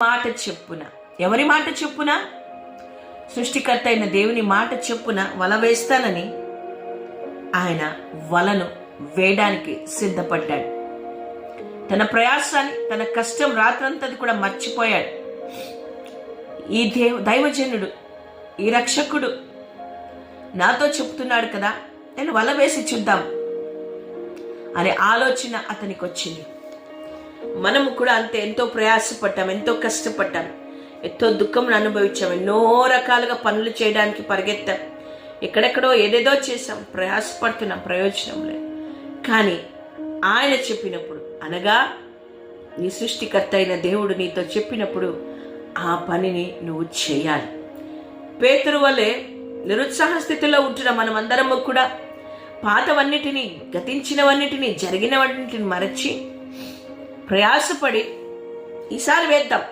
మాట చెప్పున, ఎవరి మాట చెప్పున? సృష్టికర్త అయిన దేవుని మాట చెప్పున వల వేస్తానని ఆయన వలను వేయడానికి సిద్ధపడ్డాడు. తన ప్రయాసాన్ని, తన కష్టం రాత్రంతది కూడా మర్చిపోయాడు. ఈ దైవజనుడు, ఈ రక్షకుడు నాతో చెప్తున్నాడు కదా, నేను వల వేసి చూద్దాం అనే ఆలోచన అతనికి వచ్చింది. మనము కూడా అంతే, ఎంతో ప్రయాసపడ్డాం, ఎంతో కష్టపడ్డాం, ఎంతో దుఃఖం అనుభవించాం, ఎన్నో రకాలుగా పనులు చేయడానికి పరిగెత్తాం, ఎక్కడెక్కడో ఏదేదో చేసాం, ప్రయాసపడుతున్నాం, ప్రయోజనం లేదు. కానీ ఆయన చెప్పినప్పుడు, అనగా నీ సృష్టికర్త అయిన దేవుడు నీతో చెప్పినప్పుడు ఆ పనిని నువ్వు చేయాలి. పేతురు వలె నిరుత్సాహ స్థితిలో ఉంటున్న మనమందరము కూడా పాతవన్నిటినీ, గతించినవన్నిటినీ, జరిగినవన్నిటిని మరచి ప్రయాసపడి ఈసారి వేద్దాం,